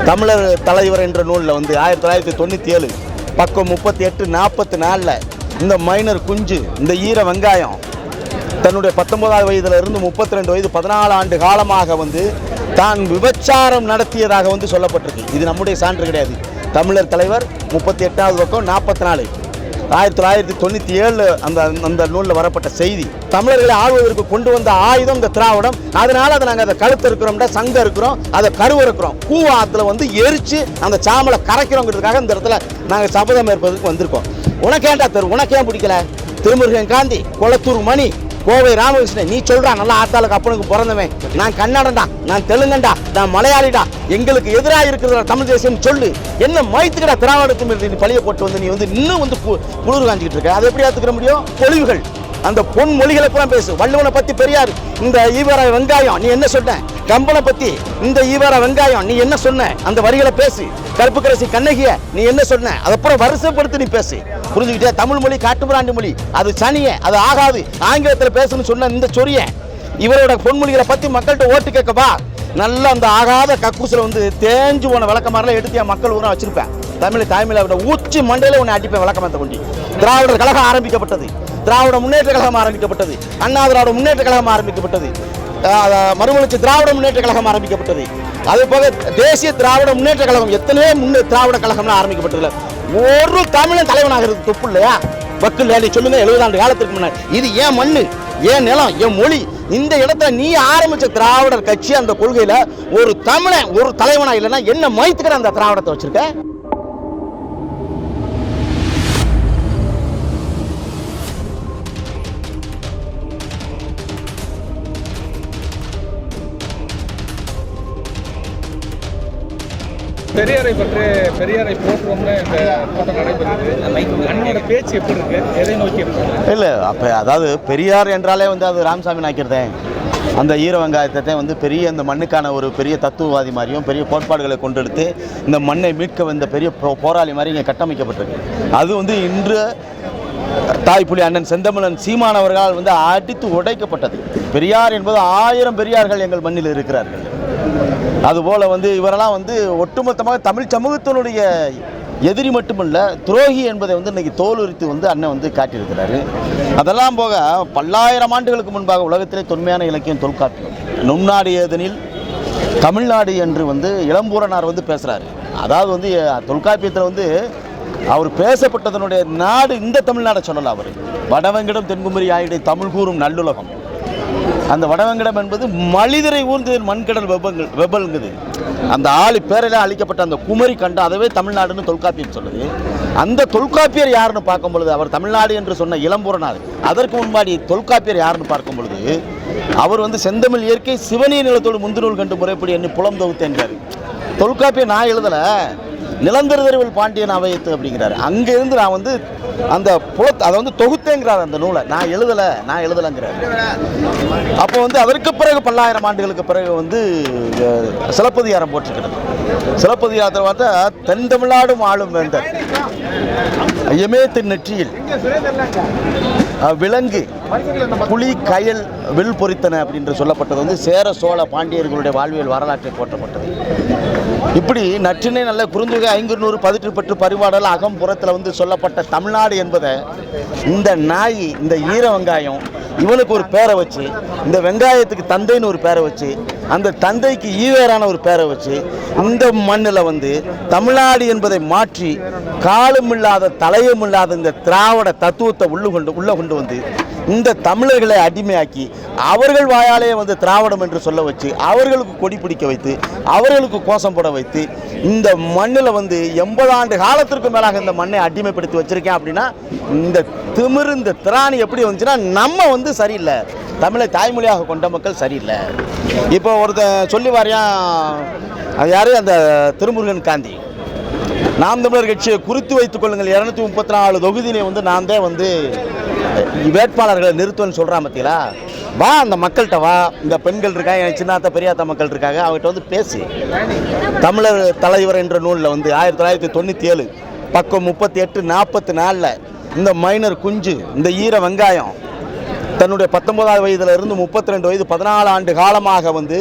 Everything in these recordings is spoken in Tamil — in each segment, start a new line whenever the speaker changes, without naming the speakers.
தமிழர் தலைவர் என்ற நூலில் வந்து 1997 பக்கம் 38 44 இந்த மைனர் குஞ்சு, இந்த ஈர வெங்காயம் தன்னுடைய 19வது வயதிலிருந்து 32 வயது 14 ஆண்டு காலமாக வந்து தான் விபச்சாரம் நடத்தியதாக வந்து சொல்லப்பட்டிருக்கு. இது நம்முடைய சான்று கிடையாது. தமிழர் தலைவர் 38வது பக்கம் 44 1997 அந்த நூலில் வரப்பட்ட செய்தி. தமிழர்களை ஆளுவதற்கு கொண்டு வந்த ஆயுதம் இந்த திராவிடம். அதனால அதை நாங்கள் அதை கழுத்து இருக்கிறோம்டா, சங்கம் இருக்கிறோம், அதை கருவு இருக்கிறோம், கூவாத்தில் வந்து எரிச்சு அந்த சாமலை கரைக்கிறோங்கிறதுக்காக இந்த இடத்துல நாங்கள் சபதம் ஏற்பதற்கு வந்திருக்கோம். உனக்கேண்டா தரும், உனக்கேன் பிடிக்கல? திருமுருகன் காந்தி, கொளத்தூர் மணி, கோவை ராமகிருஷ்ணன், நீ சொல்றா நல்லா ஆத்தாளுக்கு அப்பனுக்கு பிறந்தவன், நான் கன்னடன்டா, நான் தெலுங்கண்டா, நான் மலையாளிடா, எங்களுக்கு எதிராக இருக்கிற தமிழ் தேசியம் சொல்லு, என்ன மைத்துக்கடா திராவிடத்து மீது நீ பழிய போட்டு வந்து நீ வந்து இன்னும் வந்து குளிர் காஞ்சிக்கிட்டு இருக்க. அதை எப்படி ஏற்றுக்கிற முடியும்? பொழிவுகள் அந்த பொன் மொழிகளை பூரா பேசு. வள்ளுவனை பத்தி பெரியார், இந்த ஈவர வெங்காயம் நீ என்ன சொன்ன? கம்பனை பத்தி இந்த ஈவர வெங்காயம் நீ என்ன சொன்ன? அந்த வரிகளை பேசு. கருப்புக்கரசி கண்ணகிய நீ என்ன சொன்ன? அதை அப்புறம் வருஷப்படுத்தி நீ பேசு. புரிஞ்சுக்கிட்டே? தமிழ் மொழி காட்டுமிராண்டி மொழி, அது சனிய, அது ஆகாது, ஆங்கிலத்தில் பேசுன்னு சொன்ன இந்த சொரிய இவரோட பொன்மொழிகளை பத்தி மக்கள்கிட்ட ஓட்டு கேட்கவா? நல்ல அந்த ஆகாத கக்கூசில் வந்து தேஞ்சு போன விளக்கமாரெல்லாம் எடுத்து மக்கள் ஊரா வச்சிருப்பேன். தமிழ் தாய்மொழியோட உச்சி மண்டையில உன்னை அடிப்பேன் விளக்கமாத்த கொண்டு. திராவிடர் கழகம் ஆரம்பிக்கப்பட்டது, திராவிட முன்னேற்ற கழகம் ஆரம்பிக்கப்பட்டது, அண்ணா திராவிட முன்னேற்ற கழகம் ஆரம்பிக்கப்பட்டது, மறுமலர்ச்சி திராவிட முன்னேற்ற கழகம் ஆரம்பிக்கப்பட்டது. அதே போக தேசிய திராவிட முன்னேற்ற கழகம், எத்தனையோ திராவிட கழகம்லாம் ஆரம்பிக்கப்பட்டதுல ஒரு தமிழன் தலைவனாகிறது தொப்பு இல்லையா? வக்கு இல்லையா? சொல்லுங்க. 70 ஆண்டு காலத்திற்கு முன்னாடி இது ஏன் மண்ணு, ஏன் நிலம், ஏன் மொழி? இந்த இடத்துல நீ ஆரம்பிச்ச திராவிடர் கட்சி அந்த கொள்கையில ஒரு தமிழன் ஒரு தலைவனா இல்லைன்னா என்ன மைத்துக்கிற அந்த திராவிடத்தை வச்சிருக்க?
பெரியாரை பற்றி பெரியாரை போற்றுவோம்னு இந்த கூட்டம் நடைபெறுது. அண்ணனோட பேச்சு எப்படி இருக்கு? எதை நோக்கி இருக்கு?
இல்லை, அப்போ அதாவது பெரியார் என்றாலே வந்து அது ராமசாமி நாய்க்கிறதேன். அந்த ஈர வெங்காயத்தை வந்து பெரிய இந்த மண்ணுக்கான ஒரு பெரிய தத்துவவாதி மாதிரியும் பெரிய கோட்பாடுகளை கொண்டெடுத்து இந்த மண்ணை மீட்க வந்த பெரிய போராளி மாதிரி இங்கே கட்டமைக்கப்பட்டிருக்கு. அது வந்து இன்று தாய்ப்புலி அண்ணன் செந்தமிழன் சீமான் அவர்களால் வந்து அடித்து உடைக்கப்பட்டது. பெரியார் என்பது 1000 பெரியார்கள் எங்கள் மண்ணில் இருக்கிறார்கள். அதுபோல் வந்து இவரெல்லாம் வந்து ஒட்டுமொத்தமாக தமிழ் சமூகத்தினுடைய எதிரி மட்டுமல்ல, துரோகி என்பதை வந்து இன்றைக்கி தோலுரித்து வந்து அண்ணன் வந்து காட்டியிருக்கிறாரு. அதெல்லாம் போக பல்லாயிரம் ஆண்டுகளுக்கு முன்பாக உலகத்திலே தொன்மையான இலக்கியம் தொல்காப்பியம். நுண்ணாடு ஏதெனில் தமிழ்நாடு என்று வந்து இளம்பூரனார் வந்து பேசுகிறாரு. அதாவது வந்து தொல்காப்பியத்தில் வந்து அவர் பேசப்பட்டதனுடைய நாடு இந்த தமிழ்நாடை சொல்லலாம். அவர் வடவெங்கிடம் தென்குமரி ஆயிடை தமிழ் கூறும் நல்லுலகம். அந்த வடவெங்கிடம் என்பது மலிதிரை ஊர்ந்து மண்கடல் வெபல்ங்குது. அந்த ஆளு பேரெல்லாம் அழிக்கப்பட்ட அந்த குமரி கண்டம், அதவே தமிழ்நாடுன்னு தொல்காப்பியர் சொல்லுது. அந்த தொல்காப்பியர் யாருன்னு பார்க்கும் பொழுது, அவர் தமிழ்நாடு என்று சொன்ன இளம்பூரனார், அதற்கு முன்பாடி தொல்காப்பியர் யாருன்னு பார்க்கும் பொழுது அவர் வந்து செந்தமிழ் இயற்கை சிவனிய நிலத்தோடு முந்துநூல் கண்டு முறைப்படி என்னை புலம் தொகுத்தேன்றார். தொல்காப்பியர் நான் எழுதலை, நிலந்தருதறிவல் பாண்டியன் அவையத்து அப்படிங்கிறாரு. அங்கேருந்து நான் வந்து அந்த அதை வந்து தொகுத்தேங்கிறார் அந்த நூலை. நான் எழுதலைங்கிறார். அப்போ வந்து அதற்கு பிறகு பல்லாயிரம் ஆண்டுகளுக்கு பிறகு வந்து சிலப்பதிகாரம் போட்டிருக்கிறது. சிலப்பதிகாரத்தை பார்த்தா தென் தமிழ்நாடும் ஆளும் வேந்தர் ஐயமே தென் நெற்றியில் விலங்கு புலி கயல் வில் பொறித்தன அப்படின்று சொல்லப்பட்டது வந்து சேர சோழ பாண்டியர்களுடைய வாழ்வியல் வரலாற்றை போற்றப்பட்டது. இப்படி நற்றினை நல்ல குறுந்தொகை 500 பதிற்றுப்பற்று பரிபாடல் அகம்புறத்தில் வந்து சொல்லப்பட்ட தமிழ்நாடு என்பதை இந்த நாய், இந்த ஈர வெங்காயம் இவனுக்கு ஒரு பேரை வச்சு, இந்த வெங்காயத்துக்கு தந்தைன்னு ஒரு பேரை வச்சு, அந்த தந்தைக்கு ஈவேரான ஒரு பேரை வச்சு இந்த மண்ணில் வந்து தமிழ்நாடு என்பதை மாற்றி காலும் இல்லாத தலையும் இல்லாத இந்த திராவிட தத்துவத்தை உள்ள கொண்டு வந்து இந்த தமிழர்களை அடிமையாக்கி அவர்கள் வாயாலே வந்து திராவிடம் என்று சொல்ல வச்சு அவர்களுக்கு கொடி பிடிக்க வைத்து அவர்களுக்கு கோஷம் போட வைத்து இந்த மண்ணில் வந்து 80 ஆண்டு காலத்திற்கு மேலாக இந்த மண்ணை அடிமைப்படுத்தி வச்சிருக்கேன். அப்படின்னா இந்த திமிரு, இந்த திராணி எப்படி வந்துச்சுன்னா நம்ம வந்து சரியில்லை, தமிழை தாய்மொழியாக கொண்ட மக்கள் சரியில்லை. இப்போ ஒருத்தன் சொல்லி வாரியா, அது யாரு? அந்த திருமுருகன் காந்தி. நாம் தமிழர் கட்சியை குறித்து வைத்துக் கொள்ளுங்கள், 234 தொகுதியிலே வந்து நான் தான் வந்து வேட்பாளர்களை நிறுத்துவேன்னு சொல்கிறான். பார்த்தீங்களா? வா, அந்த மக்கள்கிட்ட வா. இந்த பெண்கள் இருக்காங்க, சின்னாத்த பெரியாத்த மக்கள் இருக்காங்க, அவங்ககிட்ட வந்து பேசி. தமிழர் தலைவர் என்ற நூலில் வந்து 1997 பக்கம் 38 44 இந்த மைனர் குஞ்சு, இந்த ஈர வெங்காயம் தன்னுடைய 19வது வயதிலிருந்து 32 வயது 14 ஆண்டு காலமாக வந்து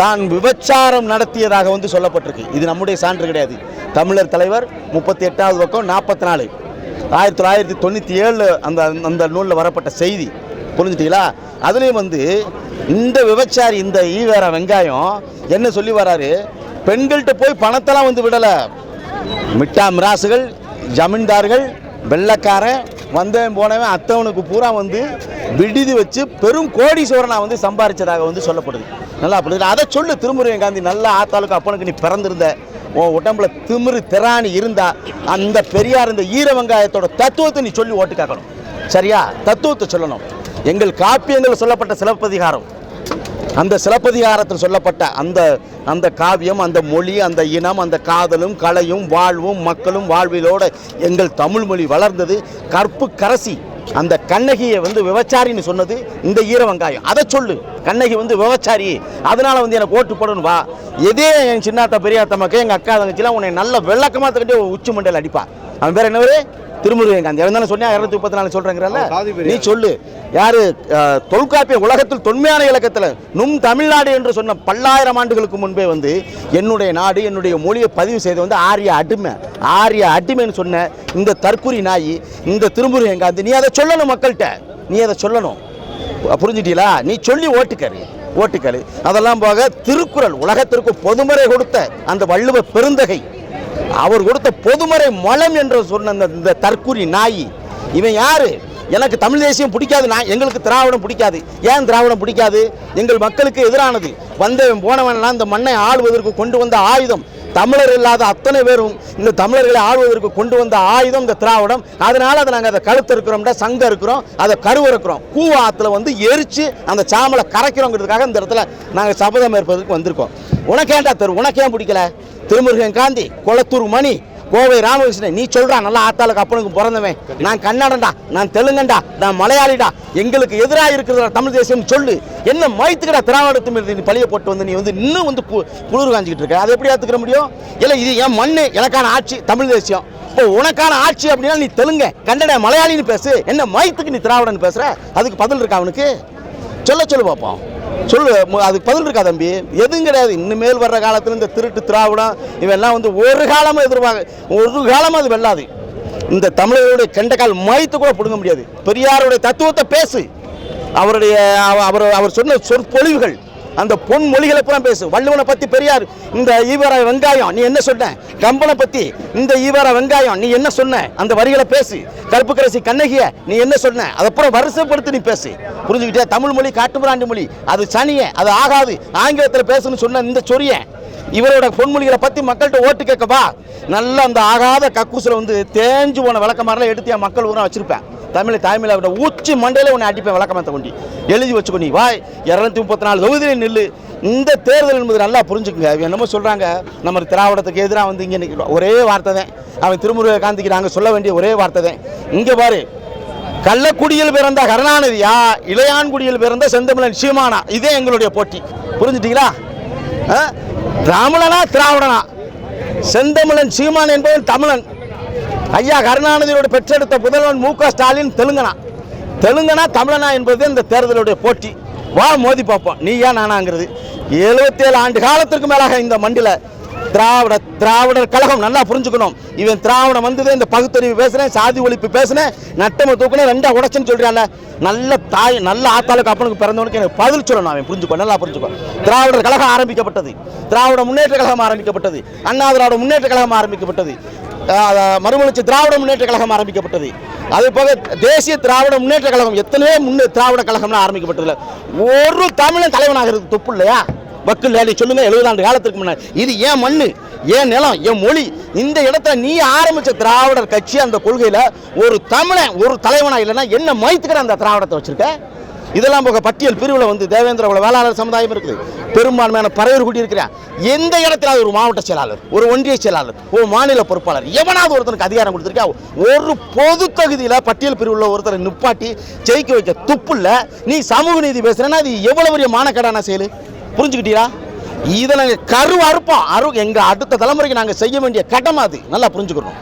தான் விபச்சாரம் நடத்தியதாக வந்து சொல்லப்பட்டிருக்கு. இது நம்முடைய சான்று கிடையாது. தமிழர் தலைவர் 38வது பக்கம் 44 1997 அந்த அந்த நூலில் வரப்பட்ட செய்தி. புரிஞ்சுட்டீங்களா? அதுலேயும் வந்து இந்த விபச்சாரி இந்த ஈவேர வெங்காயம் என்ன சொல்லி வராரு, பெண்கள்கிட்ட போய் பணத்தெல்லாம் வந்து விடலை, மிட்டா மிராசுகள், ஜமீன்தார்கள், வெள்ளக்காரன், வந்தவன் போனவன் அத்தவனுக்கு பூரா வந்து விடுதி வச்சு பெரும் கோடீஸ்வரனா வந்து சம்பாரிச்சதாக வந்து சொல்லப்படுது. நல்லா அப்படி அதை சொல்லு திருமுருகன் காந்தி. நல்லா ஆத்தாளுக்கு அப்பனுக்கு நீ பிறந்திருந்த, உன் உடம்புல திமிரு திராணி இருந்தா அந்த பெரியார் இந்த ஈர வெங்காயத்தோட தத்துவத்தை நீ சொல்லி ஓட்டு கேட்கணும். சரியா? தத்துவத்தை சொல்லணும். எங்கள் காப்பியங்கள் சொல்லப்பட்ட சிலப்பதிகாரம், அந்த சிலப்பதிகாரத்தில் சொல்லப்பட்ட அந்த அந்த காவியம், அந்த மொழி, அந்த இனம், அந்த காதலும் கலையும் வாழ்வும் மக்களும் வாழ்விலோட எங்கள் தமிழ் மொழி வளர்ந்தது. கற்பு கரசி அந்த கண்ணகியை வந்து விபச்சாரின்னு சொன்னது இந்த ஈர வெங்காயம். அதை சொல்லு. கண்ணகி வந்து விபச்சாரி, அதனால வந்து எனக்கு ஓட்டு போடணும் வா. எதே என் சின்னாத்த பெரியாத்த மக்கள் எங்கள் அக்கா தங்கச்சிலாம் உன்னை நல்ல வெள்ளக்கமாத்துக்கிட்டே உச்சி மண்டையில் அடிப்பா. அவன் பேர் என்னவரு? திருமுருகன் காந்தி. அவன் தானே சொன்னா 234 சொல்றேங்கிறல்ல, நீ சொல்லு. யாரு தொல்காப்பிய உலகத்தில் தொன்மையான இலக்கத்தில் நும் தமிழ்நாடு என்று சொன்ன பல்லாயிரம் ஆண்டுகளுக்கு முன்பே வந்து என்னுடைய நாடு என்னுடைய மொழியை பதிவு செய்த வந்து ஆரிய அடிமைன்னு சொன்ன இந்த தற்குறி நாய் இந்த திருமுருகன் காந்தி. நீ அதை சொல்லணும் மக்கள்கிட்ட, நீ அதை சொல்லணும். புரிஞ்சுட்டீங்களா? நீ சொல்லி ஓட்டுக்கரு. அதெல்லாம் போக திருக்குறள் உலகத்திற்கு பொதுமறை கொடுத்த அந்த வள்ளுவ பெருந்தகை, அவர் கொடுத்த பொதுமறை மலம் என்று சொன்ன இந்த தற்குறி நாய் இவன் யாரு? எனக்கு தமிழ் தேசியம் பிடிக்காது, எங்களுக்கு திராவிடம் பிடிக்காது. ஏன் திராவிடம் பிடிக்காது? எங்கள் மக்களுக்கு எதிரானது. வந்தவன் போனவன்லாம் இந்த மண்ணை ஆளுவதற்கு கொண்டு வந்த ஆயுதம். தமிழர் இல்லாத அத்தனை பேரும் இந்த தமிழர்களை ஆளுவதற்கு கொண்டு வந்த ஆயுதம் இந்த திராவிடம். அதனால அதை நாங்கள் அதை கழுத்து இருக்கிறோம்டா, சங்கம் இருக்கிறோம், அதை கருவறுக்கிறோம், கூவாத்துல வந்து எரிச்சு அந்த சாமலை கரைக்கிறோங்கிறதுக்காக இந்த இடத்துல நாங்கள் சபதம் ஏற்பதற்கு வந்திருக்கோம். உனக்கேண்டா தரும், உனக்கேன் பிடிக்கல? திருமுருகன் காந்தி, கொளத்தூர் மணி, கோவை ராமகிருஷ்ணன், நீ சொல்றா நல்லா ஆத்தாளுக்கு அப்பனுக்கு பிறந்தவன், நான் கன்னடன்டா, நான் தெலுங்கண்டா, நான் மலையாளிடா, எங்களுக்கு எதிராக இருக்கிற தமிழ் தேசியம் சொல்லு. என்ன மயத்துக்கடா திராவிடத்து மீது நீ பழிய போட்டு வந்து நீ வந்து இன்னும் வந்து குளிர் காஞ்சிக்கிட்டு இருக்க. அதை எப்படி ஏற்றுக்கிற முடியும்? இல்லை இது என் மண்ணு, எனக்கான ஆட்சி தமிழ் தேசியம். இப்போ உனக்கான ஆட்சி அப்படின்னா நீ தெலுங்க கன்னட மலையாளின்னு பேசு. என்ன மயத்துக்கு நீ திராவிடன்னு பேசுற? அதுக்கு பதில் இருக்கா அவனுக்கு? சொல்லு பார்ப்போம், சொல்லு. அதுக்கு பதில் இருக்கா தம்பி? எதுவும் கிடையாது. இனிமேல் வர்ற காலத்தில் இந்த திருட்டு திராவிடம் இவெல்லாம் வந்து ஒரு காலமாக அது வெல்லாது. இந்த தமிழர்களுடைய கெண்டக்கால் மயத்து கூட பிடுங்க முடியாது. பெரியாருடைய தத்துவத்தை பேசு. அவர் சொன்ன சொற்பொழிவுகள், அந்த பொன் மொழிகளை பூரா பேசு. வள்ளுவனை பத்தி பெரியார் இந்த ஈவர வெங்காயம் நீ என்ன சொன்ன? கம்பனை பத்தி இந்த ஈவர வெங்காயம் நீ என்ன சொன்ன? அந்த வரிகளை பேசு. கற்புக்கரசி கண்ணகிய நீ என்ன சொன்ன? அதை பூரா வரிசைப்படுத்தி நீ பேசு. புரிஞ்சுக்கிட்டே? தமிழ் மொழி காட்டுமிராண்டி மொழி, அது சனிய, அது ஆகாது, ஆங்கிலத்தில் பேசுன்னு சொன்ன இந்த சொரிய இவரோட பொன்மொழிகளை பத்தி மக்கள்கிட்ட ஓட்டு கேட்கவா? நல்ல அந்த ஆகாத கக்கூசில் வந்து தேஞ்சு போன விளக்கமாரெல்லாம் எடுத்து என் மக்கள் ஊரா வச்சிருப்பேன். தமிழை தாய்மொழியோட உச்சி மண்டையில் உன்னை அடிப்பேன் விளக்கமாத்த கொண்டு எழுதி வச்சுக்கோ. நீ வாய் 234 தொகுதியில் நில்லு. இந்த தேர்தல் என்பது நல்லா புரிஞ்சுக்குங்க. என்னமோ சொல்கிறாங்க நம்ம திராவிடத்துக்கு எதிராக வந்து இங்கே நிற்கிறோம். ஒரே வார்த்தை தான் அவன் திருமுருக காந்திக்கு நாங்கள் சொல்ல வேண்டிய ஒரே வார்த்தை தான். இங்கே பாரு, கள்ளக்குடியில் பிறந்த கருணாநிதியா, இளையான்குடியில் பிறந்த செந்தமிழன் சீமானா, இதே எங்களுடைய போட்டி. புரிஞ்சுட்டீங்களா? ராமலனா திராவிடனா? செந்தமிழன் சீமான் என்பவன் தமிழன். ஐயா கருணாநிதியோட பெற்றெடுத்த முதல்வன் மு.க. ஸ்டாலின் தெலுங்கனா தமிழனா என்பது இந்த தேர்தலுடைய போட்டி. வா மோதி பார்ப்போம், நீ ஏன் நானாங்கிறது. 77 ஆண்டு காலத்திற்கு மேலாக இந்த மண்டில திராவிடர் கழகம். நல்லா புரிஞ்சுக்கணும். இவன் திராவிடம் வந்தது இந்த பகுத்தறிவு பேசுறேன், சாதி ஒழிப்பு பேசுனேன், நட்டமை தூக்குனேன், ரெண்டா உடச்சுன்னு சொல்றான்ல. நல்ல ஆத்தாளுக்கு அப்பனுக்கு பிறந்தவனுக்கு எனக்கு பதில் சொல்லணும். அவன் புரிஞ்சுக்கோ, நல்லா புரிஞ்சுக்கோ. திராவிடர் கழகம் ஆரம்பிக்கப்பட்டது, திராவிட முன்னேற்ற கழகம் ஆரம்பிக்கப்பட்டது, அண்ணா திராவிட முன்னேற்ற கழகம் ஆரம்பிக்கப்பட்டது, மறுமலர்ச்சி திராவிட முன்னேற்ற கழகம் ஆரம்பிக்கப்பட்டது. அதே போக தேசிய திராவிட முன்னேற்ற கழகம், எத்தனையோ திராவிட கழகம்லாம் ஆரம்பிக்கப்பட்டதுல ஒரு தமிழன் தலைவனாகிறது துப்பு இல்லையா? வக்கு இல்லையா? சொல்லுங்க. 70 ஆண்டு காலத்திற்கு முன்னாடி இது ஏன் மண்ணு, ஏன் நிலம், ஏன் மொழி? இந்த இடத்துல நீ ஆரம்பிச்ச திராவிடர் கட்சி அந்த கொள்கையில ஒரு தமிழன் ஒரு தலைவனா இல்லைன்னா என்ன மயத்துக்கிற அந்த திராவிடத்தை வச்சிருக்க? இதெல்லாம் போக பட்டியல் பிரிவில் வந்து தேவேந்திர வேளாளர் சமுதாயம் இருக்குது, பெரும்பான்மையான பறையர் கூடி இருக்கிறான். எந்த இடத்துல ஒரு மாவட்ட செயலாளர், ஒரு ஒன்றிய செயலாளர், ஒரு மாநில பொறுப்பாளர் எவனாவது ஒருத்தருக்கு அதிகாரம் கொடுத்துருக்கா? ஒரு பொது தகுதியில் பட்டியல் பிரிவில் ஒருத்தரை நிப்பாட்டி ஜெயிக்க வைக்க துப்புல்ல. நீ சமூக நீதி பேசுறேன்னா அது எவ்வளவு பெரிய மானக்கடான செயல். புரிஞ்சுக்கிட்டீரா? இதை நாங்கள் அறுப்போம். எங்கள் அடுத்த தலைமுறைக்கு நாங்கள் செய்ய வேண்டிய கடமை அது. நல்லா புரிஞ்சுக்கணும்.